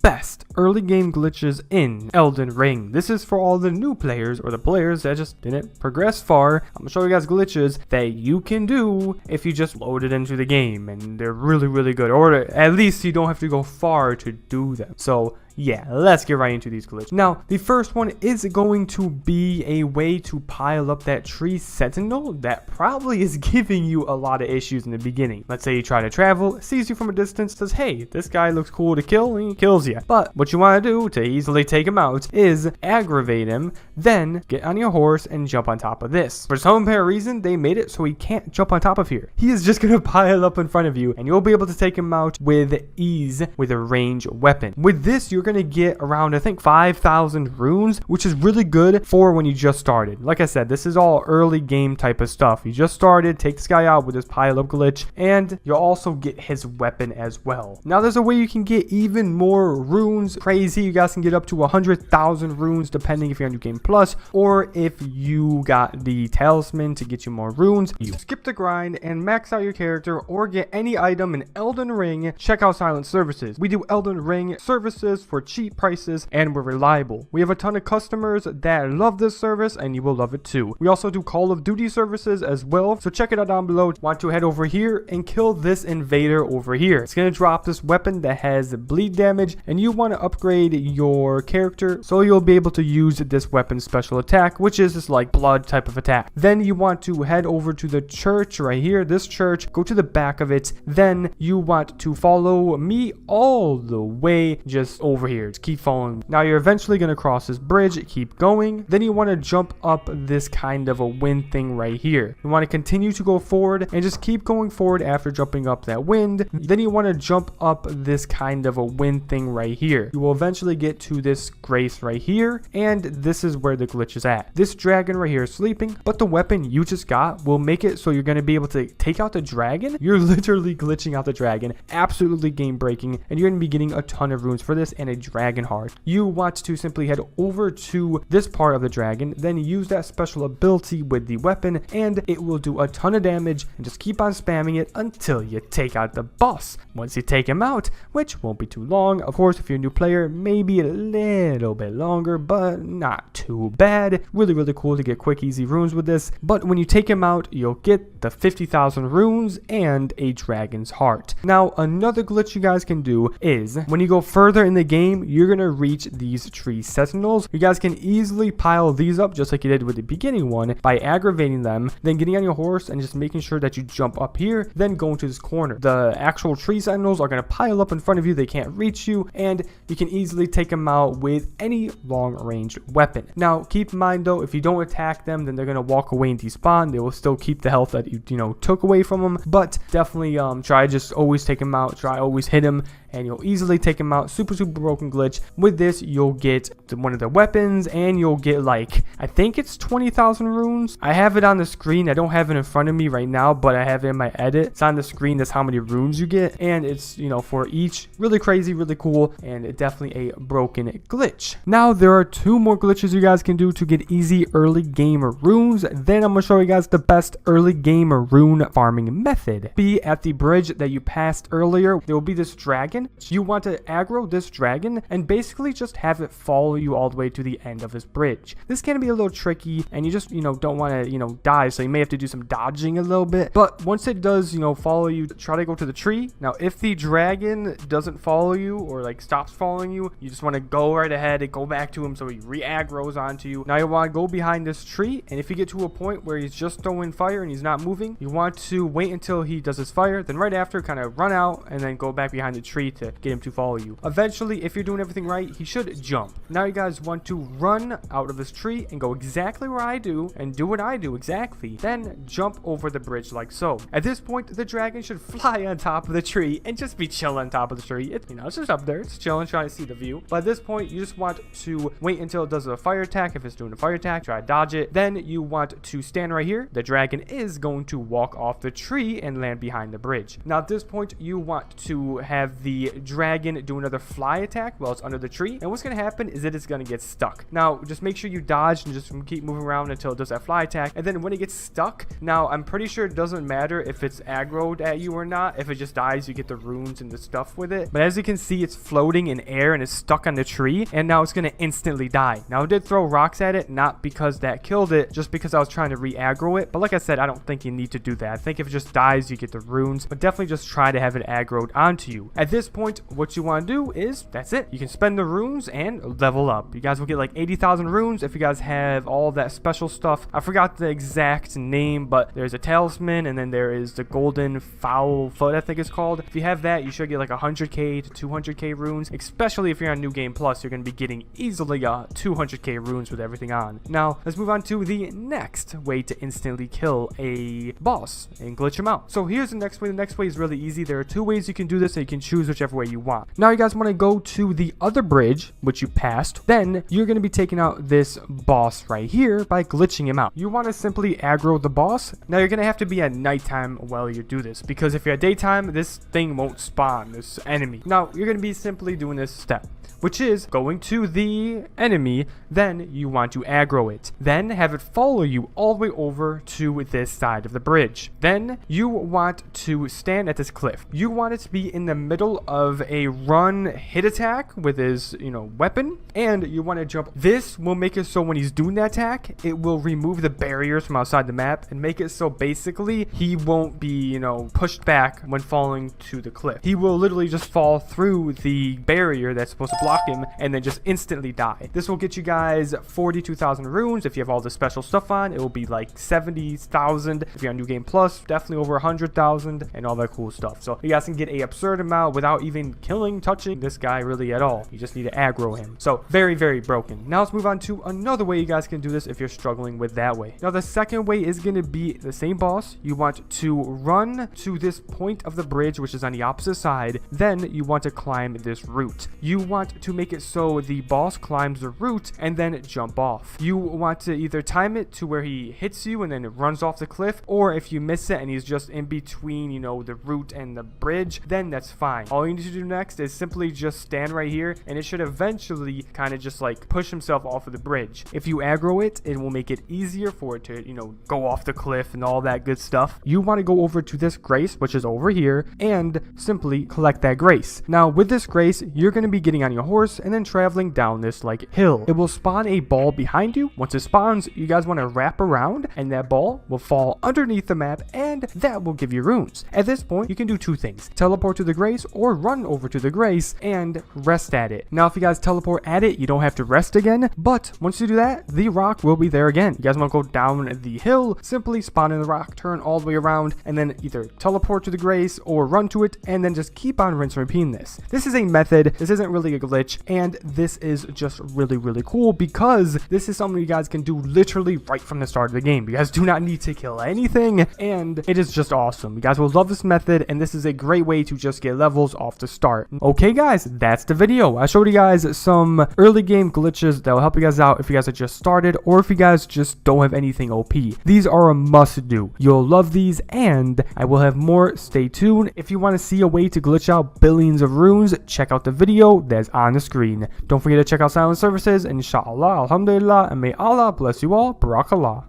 best early game glitches in Elden Ring. This is for all the new players or the players that just didn't progress far. I'm gonna show you guys glitches that you can do if you just load it into the game, and they're really good, or at least you don't have to go far to do them. So yeah, let's get right into these glitches. Now, the first one is going to be a way to pile up that tree sentinel that probably is giving you a lot of issues in the beginning. Let's say you try to travel, sees you from a distance, says, hey, this guy looks cool to kill, and he kills you. But what you want to do to easily take him out is aggravate him, then get on your horse and jump on top of this. For some apparent reason, they made it so he can't jump on top of here. He is just going to pile up in front of you, and you'll be able to take him out with ease with a ranged weapon. With this, you're going to get around, I think, 5,000 runes, which is really good for when you just started. Like I said, this is all early game type of stuff. You just started, take this guy out with this pile up glitch, and you'll also get his weapon as well. Now, there's a way you can get even more runes. Crazy, you guys can get up to 100,000 runes depending if you're on New Game Plus, or if you got the talisman to get you more runes. You skip the grind and max out your character or get any item in Elden Ring. Check out Silent Services. We do Elden Ring services for cheap prices, and we're reliable. We have a ton of customers that love this service, and you will love it too. We also do Call of Duty services as well, so check it out down below. Want to head over here and kill this invader over here. It's going to drop this weapon that has bleed damage, and you want to upgrade your character so you'll be able to use this weapon's special attack, which is this like blood type of attack. Then you want to head over to the church right here, this church, go to the back of it, then you want to follow me all the way just over here. Just keep following. Now you're eventually going to cross this bridge, keep going, then you want to jump up this kind of a wind thing right here. You want to continue to go forward and just keep going forward after jumping up that wind. Then you want to jump up this kind of a wind thing right here. You will eventually get to this grace right here, and this is where the glitch is at. This dragon right here is sleeping, but the weapon you just got will make it so you're going to be able to take out the dragon. You're literally glitching out the dragon, absolutely game breaking, and you're going to be getting a ton of runes for this and a dragon heart. You want to simply head over to this part of the dragon, then use that special ability with the weapon, and it will do a ton of damage, and just keep on spamming it until you take out the boss. Once you take him out, which won't be too long, of course, if you're a new player, maybe a little bit longer, but not too bad. Really cool to get quick easy runes with this. But when you take him out, you'll get the 50,000 runes and a dragon's heart. Now, another glitch you guys can do is when you go further in the game, you're gonna reach these tree sentinels. You guys can easily pile these up just like you did with the beginning one by aggravating them, then getting on your horse and just making sure that you jump up here, then go into this corner. The actual tree sentinels are gonna pile up in front of you. They can't reach you, and you can easily take them out with any long-range weapon. Now, keep in mind though, if you don't attack them, then they're gonna walk away and despawn. They will still keep the health that you took away from them, but definitely try just always take them out. Try always hit them, and you'll easily take them out. Super broken glitch. With this, you'll get one of the weapons, and you'll get like, I think it's 20,000 runes. I have it on the screen. I don't have it in front of me right now, but I have it in my edit. It's on the screen. That's how many runes you get, and it's for each. Really crazy, really cool, and definitely a broken glitch. Now there are two more glitches you guys can do to get easy early game runes. Then I'm gonna show you guys the best early game rune farming method. Be at the bridge that you passed earlier. There will be this dragon. So you want to aggro this dragon and basically just have it follow you all the way to the end of this bridge. This can be a little tricky, and you just don't want to die, so you may have to do some dodging a little bit. But once it does follow you, try to go to the tree. Now if the dragon doesn't follow you or like stops following you, you just want to go right ahead and go back to him so he re-aggroes onto you. Now you want to go behind this tree, and if you get to a point where he's just throwing fire and he's not moving, you want to wait until he does his fire, then right after kind of run out and then go back behind the tree to get him to follow you. Eventually, if you're doing everything right, he should jump. Now you guys want to run out of this tree and go exactly where I do and do what I do exactly. Then jump over the bridge like so. At this point, the dragon should fly on top of the tree and just be chilling on top of the tree. It's just up there. It's chilling, trying to see the view. But at this point, you just want to wait until it does a fire attack. If it's doing a fire attack, try to dodge it. Then you want to stand right here. The dragon is going to walk off the tree and land behind the bridge. Now at this point, you want to have the the dragon do another fly attack while it's under the tree, and what's going to happen is that it's going to get stuck. Now just make sure you dodge and just keep moving around until it does that fly attack, and then when it gets stuck, now I'm pretty sure it doesn't matter if it's aggroed at you or not. If it just dies, you get the runes and the stuff with it, but as you can see, it's floating in air and it's stuck on the tree, and now it's going to instantly die. Now I did throw rocks at it, not because that killed it, just because I was trying to re-aggro it, but like I said, I don't think you need to do that. I think if it just dies, you get the runes, but definitely just try to have it aggroed onto you. At this point, what you want to do is, that's it. You can spend the runes and level up. You guys will get like 80,000 runes if you guys have all that special stuff. I forgot the exact name, but there's a talisman, and then there is the golden foul foot, I think it's called. If you have that, you should get like 100k to 200k runes, especially if you're on New Game Plus. You're going to be getting easily 200k runes with everything on. Now, let's move on to the next way to instantly kill a boss and glitch him out. So here's the next way. The next way is really easy. There are two ways you can do this, and you can choose whichever way you want. Now you guys want to go to the other bridge, which you passed. Then you're going to be taking out this boss right here by glitching him out. You want to simply aggro the boss. Now you're going to have to be at nighttime while you do this, because if you're at daytime, this thing won't spawn, this enemy. Now you're going to be simply doing this step, which is going to the enemy, then you want to aggro it. Then have it follow you all the way over to this side of the bridge. Then you want to stand at this cliff. You want it to be in the middle of a run hit attack with his, weapon, and you want to jump. This will make it so when he's doing that attack, it will remove the barriers from outside the map and make it so basically he won't be, pushed back when falling to the cliff. He will literally just fall through the barrier that's supposed to block him and then just instantly die. This will get you guys 42,000 runes. If you have all the special stuff on, it will be like 70,000. If you're on New Game Plus, definitely over 100,000 and all that cool stuff. So you guys can get a absurd amount without even touching this guy really at all. You just need to aggro him. So very, very broken. Now let's move on to another way you guys can do this if you're struggling with that way. Now the second way is going to be the same boss. You want to run to this point of the bridge, which is on the opposite side. Then you want to climb this route. You want to make it so the boss climbs the route and then jump off. You want to either time it to where he hits you and then it runs off the cliff, or if you miss it and he's just in between, the route and the bridge, then that's fine. All you need to do next is simply just stand right here, and it should eventually kind of just like push himself off of the bridge. If you aggro it, it will make it easier for it to, go off the cliff and all that good stuff. You want to go over to this grace, which is over here, and simply collect that grace. Now with this grace, you're going to be getting on your horse and then traveling down this like hill. It will spawn a ball behind you. Once it spawns, you guys want to wrap around, and that ball will fall underneath the map, and that will give you runes. At this point, you can do two things: teleport to the grace or run over to the grace and rest at it. Now if you guys teleport at it, you don't have to rest again, but once you do that, the rock will be there again. You guys want to go down the hill, simply spawn in the rock, turn all the way around, and then either teleport to the grace or run to it, and then just keep on rinse and repeating this. This is a method. This isn't really a glitch, and this is just really, really cool because this is something you guys can do literally right from the start of the game. You guys do not need to kill anything, and it is just awesome. You guys will love this method, and this is a great way to just get levels off the start. Okay guys, that's the video. I showed you guys some early game glitches that will help you guys out if you guys are just started, or if you guys just don't have anything OP. These are a must do. You'll love these, and I will have more. Stay tuned. If you want to see a way to glitch out billions of runes, check out the video that's on the screen. Don't forget to check out Silent Services, inshallah, alhamdulillah, and may Allah bless you all. Barakallah.